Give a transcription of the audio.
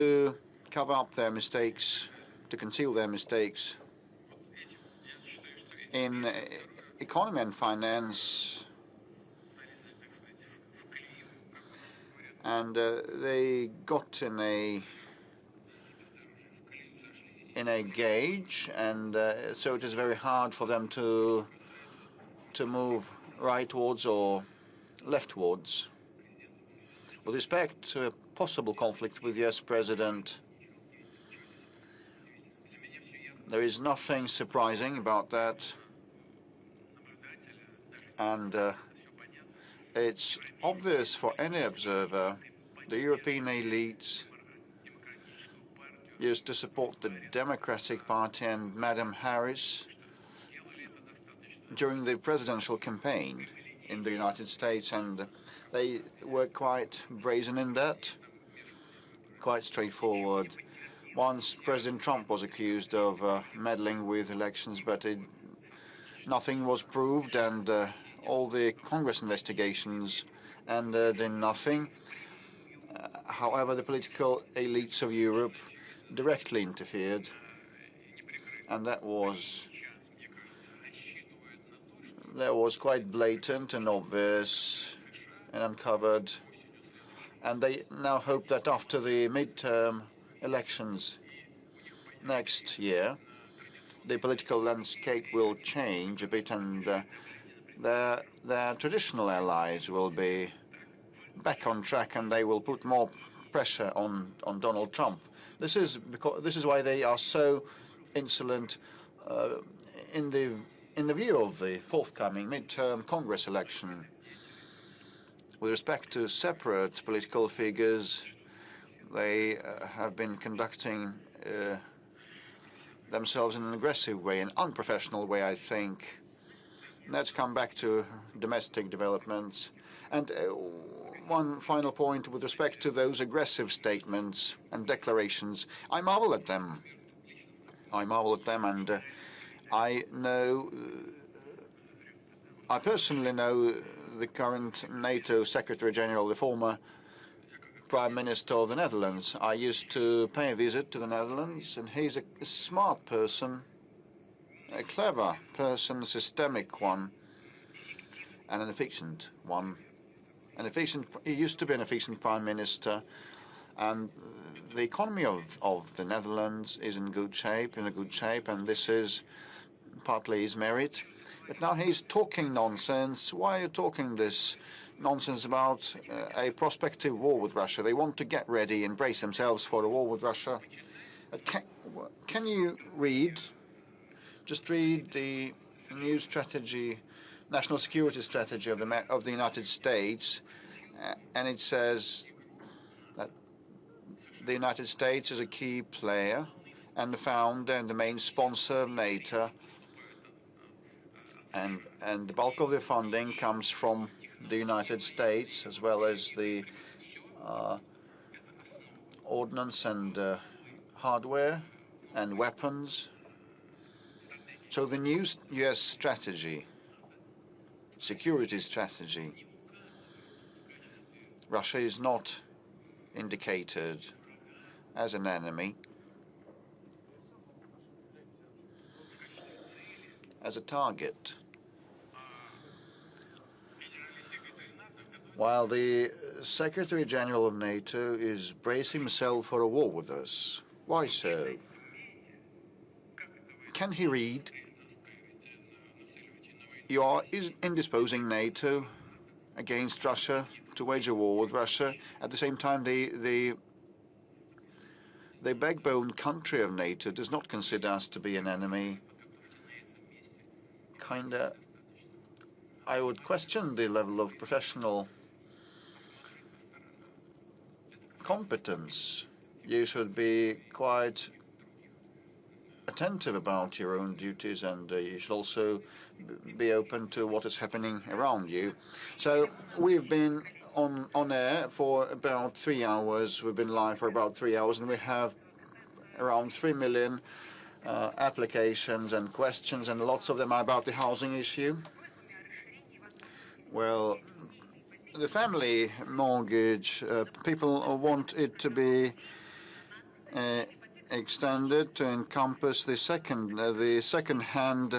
to cover up their mistakes, to conceal their mistakes. In economy and finance, and they got in a gauge, and so it is very hard for them to move rightwards or leftwards. With respect to a possible conflict with the US President, there is nothing surprising about that, and it's obvious for any observer. The European elites used to support the Democratic Party and Madam Harris during the presidential campaign in the United States, and they were quite brazen in that, quite straightforward. Once President Trump was accused of meddling with elections, but nothing was proved, and all the Congress investigations ended in nothing. However, the political elites of Europe directly interfered, and that was quite blatant and obvious and uncovered. And they now hope that after the midterm elections next year, the political landscape will change a bit, and their traditional allies will be back on track, and they will put more pressure on Donald Trump. This is why they are so insolent in the view of the forthcoming midterm Congress election. With respect to separate political figures, they have been conducting themselves in an aggressive way, an unprofessional way, I think. Let's come back to domestic developments. And one final point with respect to those aggressive statements and declarations. I marvel at them. And I personally know the current NATO Secretary General, the former Prime Minister of the Netherlands. I used to pay a visit to the Netherlands, and he's a smart person, a clever person, a systemic one, and an efficient one. He used to be an efficient Prime Minister, and the economy of the Netherlands is in a good shape, and this is partly his merit. But now he's talking nonsense. Why are you talking this nonsense about a prospective war with Russia? They want to get ready and brace themselves for a war with Russia. Can you just read the new strategy, national security strategy of the United States, and it says that the United States is a key player and the founder and the main sponsor of NATO, and the bulk of the funding comes from the United States, as well as the ordnance and hardware and weapons. So the new U.S. strategy, security strategy, Russia is not indicated as an enemy, as a target. While the Secretary General of NATO is bracing himself for a war with us. Why so? Can he read? You are indisposing NATO against Russia to wage a war with Russia. At the same time, the backbone country of NATO does not consider us to be an enemy. I would question the level of professional competence. You should be quite attentive about your own duties, and you should also be open to what is happening around you. So we've been on air for about 3 hours. We've been live for about 3 hours, and we have around 3 million applications and questions, and lots of them are about the housing issue. Well, the family mortgage, people want it to be extended to encompass the second-hand